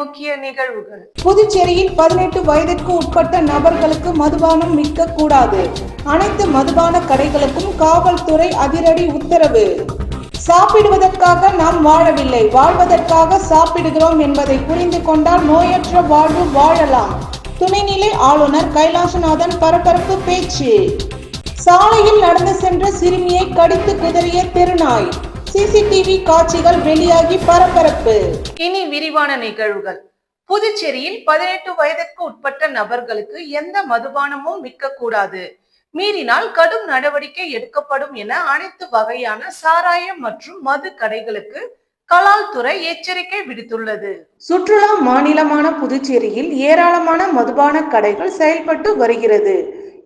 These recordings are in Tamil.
முக்கிய நிகழ்வுகள். புதுச்சேரியில் 18 வயதிற்கு உட்பட்ட நபர்களுக்கு மதுபானம் விற்க கூடாது. அனைத்து மதுபான கடைகளுக்கும் காவல்துறை அதிரடி உத்தரவு. சாப்பிடுவதற்காக நாம் வாழவில்லை, வாழ்வதற்காக சாப்பிடுகிறோம் என்பதை புரிந்து கொண்டால் நோயற்ற வாழ்வு வாழலாம். துணைநிலை ஆளுநர் கைலாசநாதன் பரபரப்பு பேச்சு. சாலையில் நடந்து சென்ற சிறுமியை கடித்து குதறிய தெருநாய். சிசிடிவி காட்சிகள் வெளியாகி பரபரப்பு. இனி விரிவான நிகழ்வுகள். புதுச்சேரியில் 18 வயதிற்கு உட்பட்ட நபர்களுக்கு எந்த மதுபானமும் விற்கக்கூடாது, மீறினால் கடும் நடவடிக்கை எடுக்கப்படும் என அனைத்து வகையான சாராயம் மற்றும் மது கடைகளுக்கு கலால் துறை எச்சரிக்கை விடுத்துள்ளது. சுற்றுலா மாநிலமான புதுச்சேரியில் ஏராளமான மதுபான கடைகள் செயல்பட்டு வருகிறது.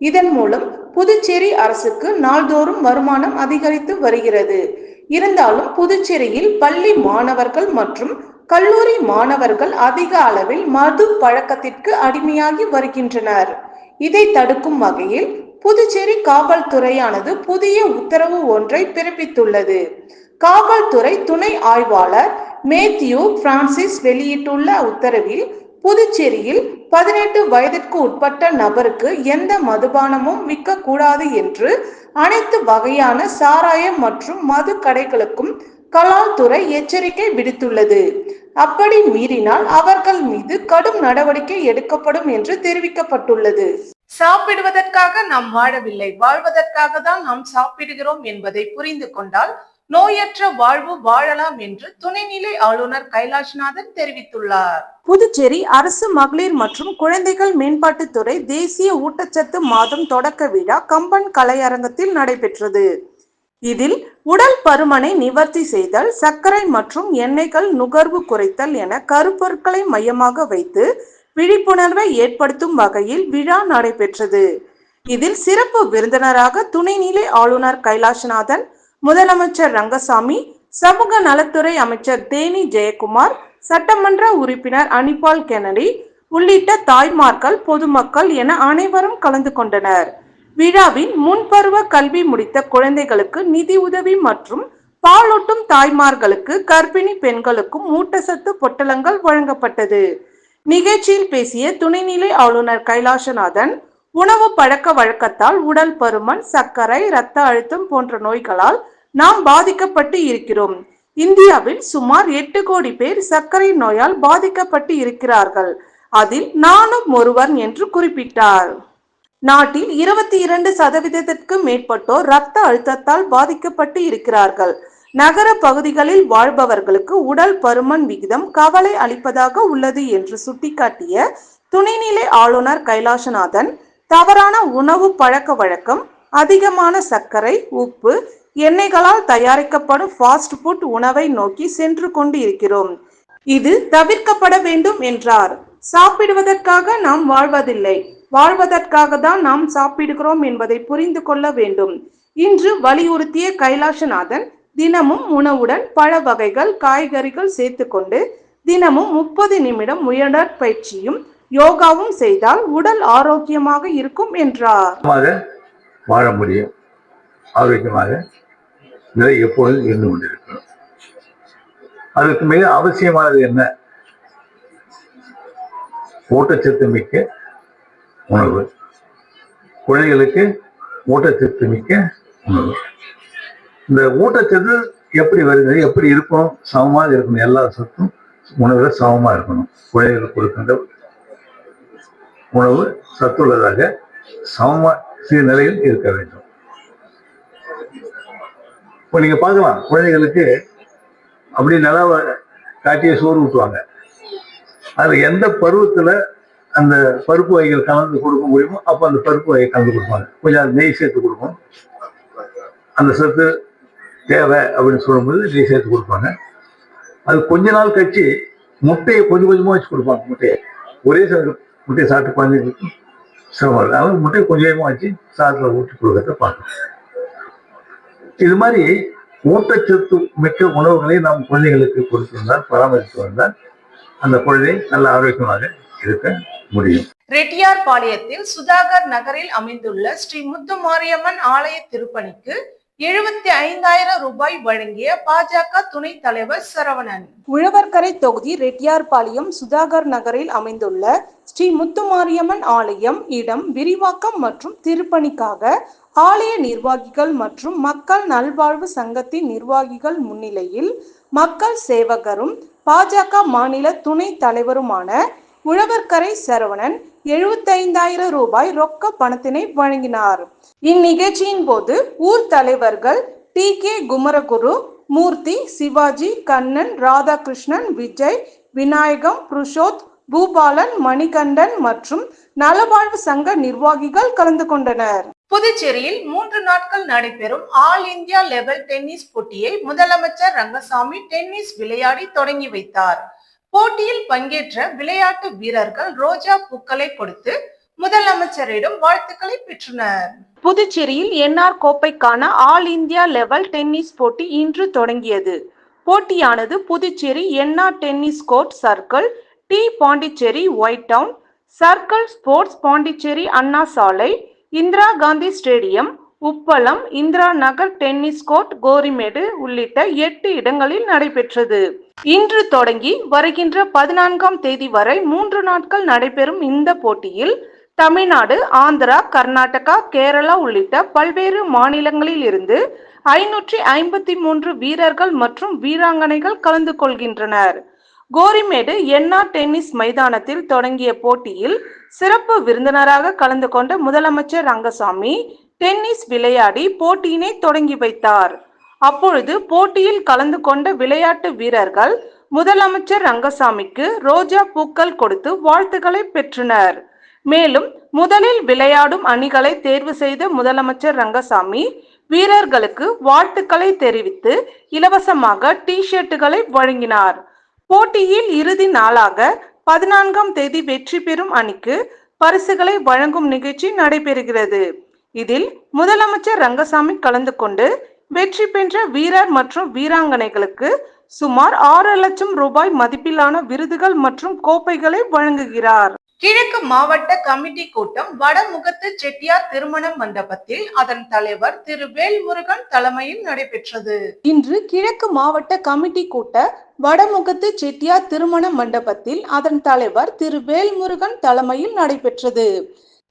இதன் மூலம் புதுச்சேரி அரசுக்கு நாள்தோறும் வருமானம் அதிகரித்து வருகிறது. இருந்தாலும் புதுச்சேரியில் பள்ளி மாணவர்கள் மற்றும் கல்லூரி மாணவர்கள் அதிக அளவில் மது பழக்கத்திற்கு அடிமையாகி வருகின்றனர். இதை தடுக்கும் வகையில் புதுச்சேரி காவல்துறையானது புதிய உத்தரவு ஒன்றை பிறப்பித்துள்ளது. காவல்துறை துணை ஆய்வாளர் மேத்யூ பிரான்சிஸ் வெளியிட்டுள்ள உத்தரவில் புதுச்சேரியில் 18 வயதிற்கு உட்பட்ட நபருக்கு எந்த மதுபானமும் விற்கக்கூடாது என்று அனைத்து வகையான சாராயம் மற்றும் மது கடைகளுக்கும் கலால் துறை எச்சரிக்கை விடுத்துள்ளது. அப்படி மீறினால் அவர்கள் மீது கடும் நடவடிக்கை எடுக்கப்படும் என்று தெரிவிக்கப்பட்டுள்ளது. சாப்பிடுவதற்காக நாம் வாழவில்லை, வாழ்வதற்காக தான் நாம் சாப்பிடுகிறோம் என்பதை புரிந்து கொண்டால் நோயற்ற வாழ்வு வாழலாம் என்று துணைநிலை ஆளுநர் கைலாஷ்நாதன் தெரிவித்துள்ளார். புதுச்சேரி அரசு மகளிர் மற்றும் குழந்தைகள் மேம்பாட்டுத்துறை தேசிய ஊட்டச்சத்து மாதம் தொடக்க விழா கம்பன் கலையரங்கத்தில் நடைபெற்றது. இதில் உடல் பருமனை நிவர்த்தி செய்தல், சர்க்கரை மற்றும் எண்ணெய்கள் நுகர்வு குறைத்தல் என கருப்பொருட்களை மையமாக வைத்து விழிப்புணர்வை ஏற்படுத்தும் வகையில் விழா நடைபெற்றது. இதில் சிறப்பு விருந்தினராக துணைநிலை ஆளுநர் கைலாஷ்நாதன், முதலமைச்சர் ரங்கசாமி, சமூக நலத்துறை அமைச்சர் தேனி ஜெயக்குமார், சட்டமன்ற உறுப்பினர் அனிபால் கென்னடி உள்ளிட்ட தாய்மார்கள், பொதுமக்கள் என அனைவரும் கலந்து கொண்டனர். விழாவில் முன்பருவ கல்வி முடித்த குழந்தைகளுக்கு நிதி உதவி மற்றும் பாலூட்டும் தாய்மார்களுக்கு, கர்ப்பிணி பெண்களுக்கும் ஊட்டச்சத்து பொட்டலங்கள் வழங்கப்பட்டது. நிகழ்ச்சியில் பேசிய துணைநிலை ஆளுநர் கைலாசநாதன், உணவு பழக்க வழக்கத்தால் உடல் பருமன், சர்க்கரை, இரத்த அழுத்தம் போன்ற நோய்களால் நாம் பாதிக்கப்பட்டு இருக்கிறோம். இந்தியாவில் சுமார் 8 கோடி பேர் சர்க்கரை நோயால் பாதிக்கப்பட்டு இருக்கிறார்கள். அதில் நானும் ஒருவன் என்று குறிப்பிட்டார். நாட்டில் 22% மேற்பட்டோர் இரத்த அழுத்தத்தால் பாதிக்கப்பட்டு இருக்கிறார்கள். நகர பகுதிகளில் வாழ்பவர்களுக்கு உடல் பருமன் விகிதம் கவலை அளிப்பதாக உள்ளது என்று சுட்டிக்காட்டிய துணைநிலை ஆளுநர் கைலாசநாதன், தவறான உணவு பழக்க வழக்கம், அதிகமான சர்க்கரை, உப்பு, எண்ணெய்களால் தயாரிக்கப்படும் ஃபாஸ்ட் ஃபுட் உணவை நோக்கி சென்று கொண்டு இருக்கிறோம். இது தவிர்க்கப்பட வேண்டும் என்றார். சாப்பிடுவதற்காக நாம் வாழ்வதில்லை, வாழ்வதற்காக தான் நாம் சாப்பிடுகிறோம் என்பதை புரிந்து கொள்ள வேண்டும் இன்று வலியுறுத்திய கைலாசநாதன், தினமும் உணவுடன் பழ வகைகள், காய்கறிகள் சேர்த்துக்கொண்டு தினமும் 30 நிமிடம் உடற்பயிற்சியும் யோகாவும் செய்தால் உடல் ஆரோக்கியமாக இருக்கும் என்றார். வாழ முடியும், ஆரோக்கியமாக எப்பொழுதும் இருந்து கொண்டிருக்கணும். அதுக்கு மிக அவசியமானது என்ன? ஊட்டச்சத்து மிக்க உணவு, குழந்தைகளுக்கு ஊட்டச்சத்து மிக்க உணவு. இந்த ஊட்டச்சத்து எப்படி வருது, எப்படி இருக்கும்? சமமாக இருக்கணும். எல்லா சத்தும் உணவுல சமமா இருக்கணும். குழந்தைகளுக்கு கொடுக்கின்ற உணவு சத்துள்ளதாக சமமா நிலையில் இருக்க வேண்டும். இப்போ நீங்க பார்க்கலாம், குழந்தைகளுக்கு அப்படி நல்லா காட்டிய சோறு ஊட்டுவாங்க. அது எந்த பருவத்துல அந்த பருப்பு வகைகள் கலந்து கொடுக்க முடியுமோ அப்போ அந்த பருப்பு வகை கலந்து கொடுப்பாங்க. கொஞ்சம் நெய் சேர்த்து கொடுப்போம். அந்த சத்து தேவை அப்படின்னு சொல்லும்போது நெய் சேர்த்து கொடுப்பாங்க. அது கொஞ்ச நாள் கழிச்சு முட்டையை கொஞ்சம் கொஞ்சமா வச்சு கொடுப்பாங்க. ஒரே முட்டையை சாப்பிட்டு குழந்தைங்களுக்கு சிரமம் இல்லை. அவங்க முட்டையை கொஞ்சமா வச்சு சாதத்தில் ஊற்றி கொடுக்கறத பார்க்கணும். இது மாதிரி ஊட்டச்சத்து மிக்க உணவுகளை நாம் குழந்தைகளுக்கு கொடுத்திருந்தால், பராமரித்து வந்தால் அந்த குழந்தை நல்ல ஆரோக்கியமாக இருக்க முடியும். ரெட்டியார்பாளையத்தில் சுதாகர் நகரில் அமைந்துள்ள ஸ்ரீ முத்து மாரியம்மன் ஆலய திருப்பணிக்கு 75,000 ரூபாய் வழங்கிய பாஜக துணைத் தலைவர் சரவணன். உழவர்கரை தொகுதி ரெட்டியார்பாளையம் சுதாகர் நகரில் அமைந்துள்ள ஸ்ரீ முத்துமாரியம்மன் ஆலயம் இடம் விரிவாக்கம் மற்றும் திருப்பணிக்காக ஆலய நிர்வாகிகள் மற்றும் மக்கள் நல்வாழ்வு சங்கத்தின் நிர்வாகிகள் முன்னிலையில் மக்கள் சேவகரும் பாஜக மாநில துணைத் தலைவருமான உழவர்கரை சரவணன் 75,000 ரூபாய் ரொக்க பணத்தினை வழங்கினார். இந்நிகழ்ச்சியின் போது ஊர் தலைவர்கள் TK குமரகுரு, மூர்த்தி, சிவாஜி, கண்ணன், ராதாகிருஷ்ணன், விஜய், விநாயகம், புருஷோத், பூபாலன், மணிகண்டன் மற்றும் நலவாழ்வு சங்க நிர்வாகிகள் கலந்து கொண்டனர். புதுச்சேரியில் 3 நாட்கள் நடைபெறும் ஆல் இந்தியா லெவல் டென்னிஸ் போட்டியை முதலமைச்சர் ரங்கசாமி டென்னிஸ் விளையாடி தொடங்கி வைத்தார். போட்டியில் பங்கேற்ற விளையாட்டு வீரர்கள் ரோஜா பூக்களை கொடுத்து முதலமைச்சரிடம் வாழ்த்துக்களை பெற்றனர். புதுச்சேரியில் NR கோப்பைக்கான ஆல் இந்தியா லெவல் டென்னிஸ் போட்டி இன்று தொடங்கியது. போட்டியானது Puducherry NR tennis court circle, டி Pondicherry white town, circle sports Pondicherry Anna Salai, Indira Gandhi stadium, Uppalam, Indira Nagar tennis court, Gorimedu உள்ளிட்ட 8 இடங்களில் நடைபெற்றது. இன்று தொடங்கி வருகின்ற 14ஆம் தேதி வரை 3 நாட்கள் நடைபெறும் இந்த போட்டியில் தமிழ்நாடு, ஆந்திரா, கர்நாடகா, கேரளா உள்ளிட்ட பல்வேறு மாநிலங்களில் இருந்து 553 வீரர்கள் மற்றும் வீராங்கனைகள் கலந்து கொள்கின்றனர். கோரிமேடு NR டென்னிஸ் மைதானத்தில் தொடங்கிய போட்டியில் சிறப்பு விருந்தினராக கலந்து கொண்ட முதலமைச்சர் ரங்கசாமி டென்னிஸ் விளையாடி போட்டியினை தொடங்கி வைத்தார். அப்பொழுது போட்டியில் கலந்து கொண்ட விளையாட்டு வீரர்கள் முதலமைச்சர் ரங்கசாமிக்கு ரோஜா பூக்கள் கொடுத்து வாழ்த்துக்களை பெற்றனர். மேலும் முதலில் விளையாடும் அணிகளை தேர்வு செய்த முதலமைச்சர் ரங்கசாமி வீரர்களுக்கு வாழ்த்துக்களை தெரிவித்து இலவசமாக டி-ஷர்ட்டுகளை வழங்கினார். போட்டியில் இறுதி நாளாக 14ஆம் தேதி வெற்றி பெறும் அணிக்கு பரிசுகளை வழங்கும் நிகழ்ச்சி நடைபெறுகிறது. இதில் முதலமைச்சர் ரங்கசாமி கலந்து கொண்டு வெற்றி பெற்ற வீரர் மற்றும் வீராங்கனைகளுக்கு சுமார் 6 லட்சம் ரூபாய் மதிப்பிலான விருதுகள் மற்றும் கோப்பைகளை வழங்குகிறார். கிழக்கு மாவட்ட கமிட்டி கூட்டம் வடமுகத்து செட்டியார் திருமண மண்டபத்தில் அதன் தலைவர் திரு வேல்முருகன் தலைமையில் நடைபெற்றது. இன்று கிழக்கு மாவட்ட கமிட்டி கூட்ட வடமுகத்து செட்டியார் திருமண மண்டபத்தில் அதன் தலைவர் திரு வேல்முருகன் தலைமையில் நடைபெற்றது.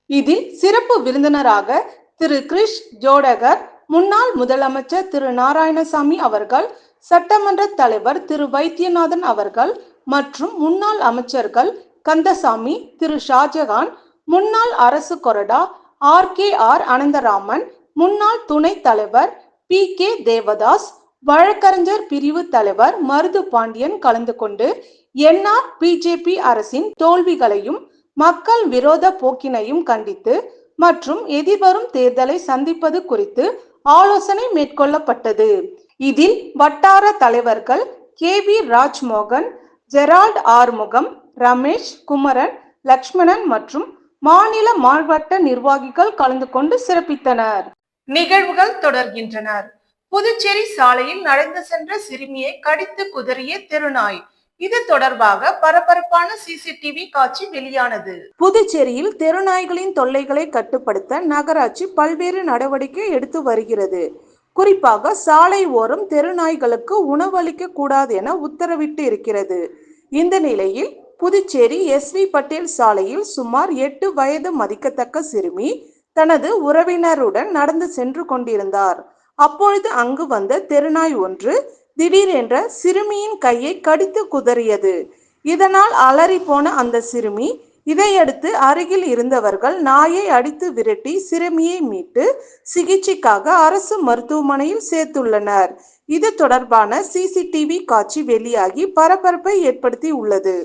இதில் சிறப்பு விருந்தினராக திரு கிரிஷ் ஜோடகர், முன்னாள் முதலமைச்சர் திரு நாராயணசாமி அவர்கள், சட்டமன்ற தலைவர் திரு வைத்தியநாதன் அவர்கள் மற்றும் முன்னாள் அமைச்சர்கள் கந்தசாமி, திரு ஷாஜகான், முன்னாள் அரசு கொறடா RKR அனந்தராமன், முன்னாள் துணைத் தலைவர் PK தேவதாஸ், வழக்கறிஞர் பிரிவு தலைவர் மருது பாண்டியன் கலந்து கொண்டு NR BJP அரசின் தோல்விகளையும் மக்கள் விரோத போக்கினையும் கண்டித்து மற்றும் எதிர்வரும் தேர்தலை சந்திப்பது குறித்து ஆலோசனை மேற்கொள்ளப்பட்டது. இதில் வட்டார தலைவர்கள் KV ராஜ்மோகன், ஜெரால்ட் ஆறுமுகம், ரமேஷ், குமரன், லக்ஷ்மணன் மற்றும் மாநில மாவட்ட நிர்வாகிகள் கலந்து கொண்டு சிறப்பித்தனர். நிகழ்வுகள் தொடர்கின்றனர். புதுச்சேரி சாலையில் நடந்து சென்ற சிறுமியை கடித்து குதறிய தெருநாய். இது தொடர்பாக பரபரப்பான CCTV காட்சி வெளியானது. புதுச்சேரியில் தெருநாய்களின் தொல்லைகளை கட்டுப்படுத்த நகராட்சி பல்வேறு நடவடிக்கை எடுத்து வருகிறது. குறிப்பாக சாலை ஓரம் தெருநாய்களுக்கு உணவளிக்க கூடாது என உத்தரவிட்டு இருக்கிறது. இந்த நிலையில் புதுச்சேரி SV பட்டேல் சாலையில் சுமார் 8 வயது மதிக்கத்தக்க சிறுமி தனது உறவினருடன் நடந்து சென்று கொண்டிருந்தார். அப்பொழுது அங்கு வந்த தெருநாய் ஒன்று திடீரென்ற சிறுமியின் கையை கடித்து குதறியது. இதனால் அலறி போன அந்த சிறுமி, இதையடுத்து அருகில் இருந்தவர்கள் நாயை அடித்து விரட்டி சிறுமியை மீட்டு சிகிச்சைக்காக அரசு மருத்துவமனையில் சேர்த்துள்ளனர். இது தொடர்பான CCTV காட்சி வெளியாகி பரபரப்பை ஏற்படுத்தி உள்ளது.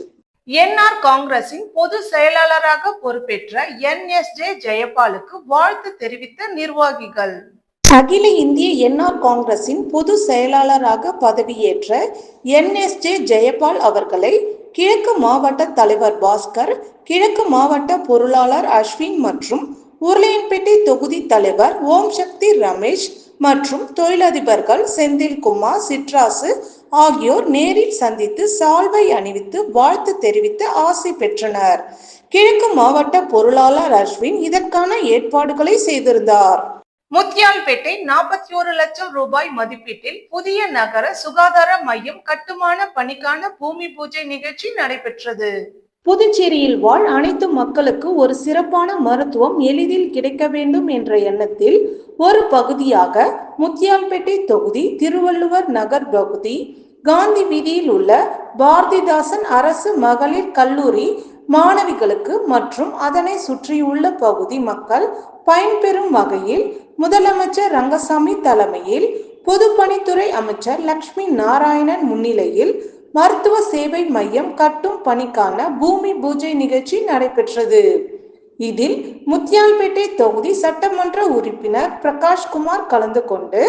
NR காங்கிரசின் பொது செயலாளராக பொறுப்பேற்ற NSJ ஜெயபாலுக்கு வாழ்த்து தெரிவித்த நிர்வாகிகள். அகில இந்திய NR காங்கிரசின் பொது செயலாளராக பதவியேற்ற NSJ ஜெயபால் அவர்களை கிழக்கு மாவட்ட தலைவர் பாஸ்கர், கிழக்கு மாவட்ட பொருளாளர் அஸ்வின் மற்றும் உருளையன்பேட்டை தொகுதி தலைவர் ஓம் சக்தி ரமேஷ் மற்றும் தொழிலதிபர்கள் செந்தில்குமார், சிட்ராசு ஆகியோர் நேரில் சந்தித்து சால்வை அணிவித்து வாழ்த்து தெரிவித்து ஆசை பெற்றனர். கிழக்கு மாவட்ட பொருளாளர் அஸ்வின் இதற்கான ஏற்பாடுகளை செய்திருந்தார். முத்தியால்பேட்டை 41 லட்சம் ரூபாய் மதிப்பீட்டில் புதிய நகர சுகாதார மையம் கட்டுமான பணிக்கான பூமி பூஜை நிகழ்ச்சி நடைபெற்றது. புதுச்சேரியில் வாழ் அனைத்து மக்களுக்கு ஒரு சிறப்பான மருத்துவம் எளிதில் கிடைக்க வேண்டும் என்ற எண்ணத்தில் ஒரு பகுதியாக முத்தியால்பேட்டை தொகுதி திருவள்ளுவர் நகர் பகுதி காந்தி வீதியில் உள்ள பாரதிதாசன் அரசு மகளிர் கல்லூரி மாணவிகளுக்கு மற்றும் அதனை சுற்றியுள்ள பகுதி மக்கள் பயன்பெறும் வகையில் முதலமைச்சர் ரங்கசாமி தலைமையில் பொதுப்பணித்துறை அமைச்சர் லட்சுமி நாராயணன் முன்னிலையில் மருத்துவ சேவை மையம் கட்டும் பணிக்கான பூமி பூஜை நிகழ்ச்சி நடைபெற்றது. இதில் முத்தியால்பேட்டை தொகுதி சட்டமன்ற உறுப்பினர் பிரகாஷ்குமார் கலந்து கொண்டு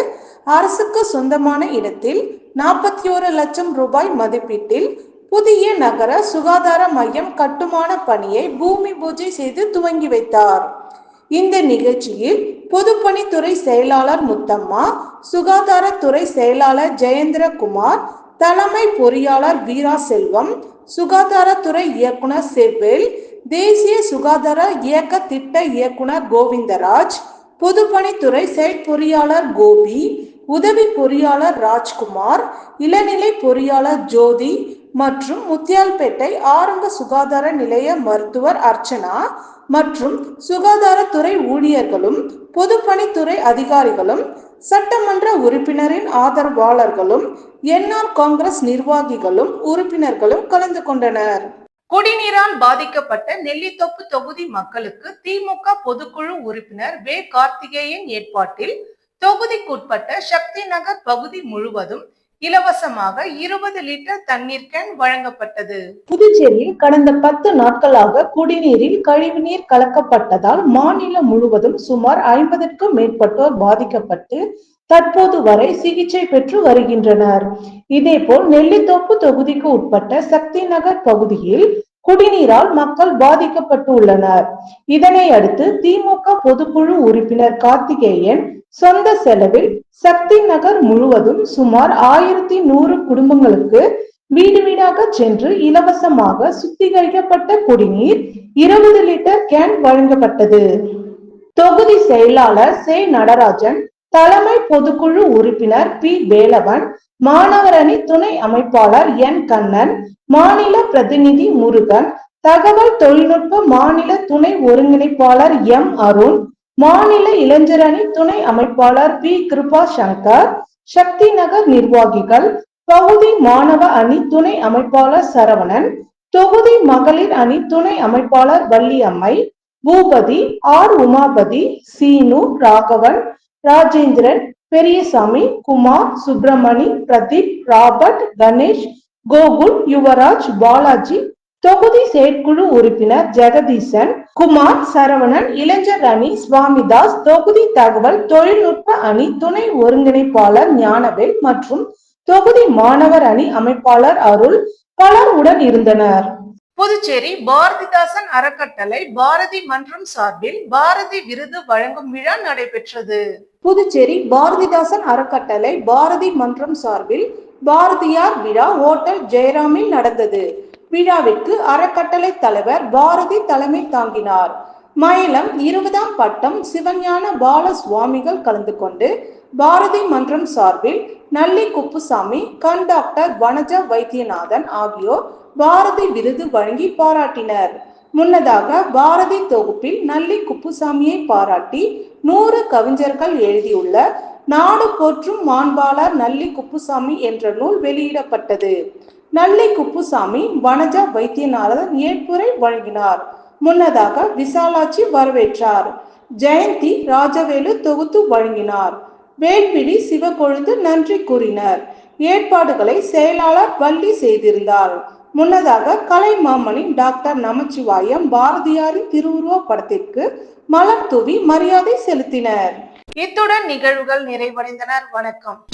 அரசுக்கு சொந்தமான இடத்தில் 41 லட்சம் ரூபாய் மதிப்பீட்டில் புதிய நகர சுகாதார மையம் கட்டுமான பணியை பூமி பூஜை செய்து துவங்கி வைத்தார். இந்த நிகழ்ச்சியில் பொதுப்பணித்துறை செயலாளர் முத்தம்மா, சுகாதாரத்துறை செயலாளர் ஜெயேந்திரகுமார், தலைமை பொறியாளர் வீரா செல்வம், சுகாதாரத்துறை இயக்குனர் செவ்வேல், தேசிய சுகாதார இயக்க திட்ட இயக்குனர் கோவிந்தராஜ், பொதுப்பணித்துறை செயற்பொறியாளர் கோபி, உதவி பொறியாளர் ராஜ்குமார், இளநிலை பொறியாளர் ஜோதி மற்றும் முத்தியால்பேட்டை ஆரம்ப சுகாதார நிலைய மருத்துவர் அர்ச்சனா மற்றும் சுகாதாரத்துறை ஊழியர்களும் பொதுப்பணித்துறை அதிகாரிகளும் சட்டமன்ற உறுப்பினரின் ஆதரவாளர்களும் என்ஆர் காங்கிரஸ் நிர்வாகிகளும் உறுப்பினர்களும் கலந்து கொண்டனர். குடிநீரால் பாதிக்கப்பட்ட நெல்லித்தோப்பு தொகுதி மக்களுக்கு திமுக பொதுக்குழு உறுப்பினர் வே கார்த்திகேயன் ஏற்பாட்டில் தொகுதிக்குட்பட்ட சக்தி நகர் பகுதி முழுவதும் இலவசமாக 20 லிட்டர் தண்ணீர் கேன் வழங்கப்பட்டது. புதுச்சேரியில் கடந்த 10 நாட்களாக குடிநீரில் கழிவுநீர் கலக்கப்பட்டதால் மாநிலம் முழுவதும் சுமார் 50க்கும் மேற்பட்டோர் பாதிக்கப்பட்டு தற்போது வரை சிகிச்சை பெற்று வருகின்றனர். இதேபோல் நெல்லித்தோப்பு தொகுதிக்கு உட்பட்ட சக்தி நகர் பகுதியில் குடிநீரால் மக்கள் பாதிக்கப்பட்டு உள்ளனர். இதனை அடுத்து திமுக பொதுக்குழு உறுப்பினர் கார்த்திகேயன் சொந்த செலவில் சக்தி நகர் முழுவதும் சுமார் 1100 குடும்பங்களுக்கு வீடு வீடாக சென்று இலவசமாக சுத்திகரிக்கப்பட்ட குடிநீர் 20 லிட்டர் கேன் வழங்கப்பட்டது. தொகுதி செயலாளர் சே நடராஜன், தலைமை பொதுக்குழு உறுப்பினர் பி வேலவன், மாணவர் அணி துணை அமைப்பாளர் என் கண்ணன், மாநில பிரதிநிதி முருகன், தகவல் தொழில்நுட்ப மாநில துணை ஒருங்கிணைப்பாளர் எம் அருண், மாநில இளைஞர் அணி துணை அமைப்பாளர் பி கிருபா சங்கர், சக்தி நகர் நிர்வாகிகள், பகுதி மாணவ அணி துணை அமைப்பாளர் சரவணன், தொகுதி மகளிர் அணி துணை அமைப்பாளர் வள்ளியம்மை, பூபதி, ஆர் உமாபதி, சீனு, ராகவன், ராஜேந்திரன், பெரியசாமி, குமார், சுப்பிரமணி, பிரதீப், ராபர்ட், கணேஷ், கோகுல், யுவராஜ், பாலாஜி, தொகுதி செயற்குழு உறுப்பினர் ஜெகதீசன், குமார், சரவணன், இளைஞர் அணி சுவாமிதாஸ், தொகுதி தகவல் தொழில்நுட்ப அணி துணை ஒருங்கிணைப்பாளர் ஞானவேல் மற்றும் தொகுதி மாணவர் அணி அமைப்பாளர் அருள் பலர் உடன் இருந்தனர். புதுச்சேரி பாரதிதாசன் அறக்கட்டளை பாரதி மன்றம் சார்பில் பாரதி விருது வழங்கும் விழா நடைபெற்றது. புதுச்சேரி பாரதிதாசன் அறக்கட்டளை பாரதி மன்றம் சார்பில் பாரதியார் விழா ஓட்டல் ஜெயராமில் நடந்தது. விழாவிற்கு அறக்கட்டளை தலைவர் பாரதி தலைமை தாங்கினார். மயிலம் 20ஆம் பட்டம் சிவஞான பால சுவாமிகள் கலந்து கொண்டு பாரதி மன்றம் சார்பில் நல்லி குப்புசாமி, கண்டாக்டர் வனஜா வைத்தியநாதன் ஆகியோர் பாரதி விருது வழங்கி பாராட்டினர். முன்னதாக பாரதி தொகுப்பில் நல்லி குப்புசாமியை பாராட்டி 100 கவிஞர்கள் எழுதியுள்ள நாடு போற்றும் மாண்பாளர் நல்லி குப்புசாமி என்ற நூல் வெளியிடப்பட்டது. நல்லி குப்புசாமி வனஜா வைத்தியநாதன் ஏற்புரை வழங்கினார். முன்னதாக விசாலாட்சி வரவேற்றார். ஜெயந்தி ராஜவேலு தொகுத்து வழங்கினார். வேல்பிடி சிவகொழுந்து நன்றி கூறினர். ஏற்பாடுகளை செயலாளர் வள்ளி செய்திருந்தார். முன்னதாக கலைமாமணி டாக்டர் நமச்சிவாயம் பாரதியாரின் திருவுருவ படத்திற்கு மலர் தூவி மரியாதை செலுத்தினர். இத்துடன் நிகழ்வுகள் நிறைவடைந்தனர். வணக்கம்.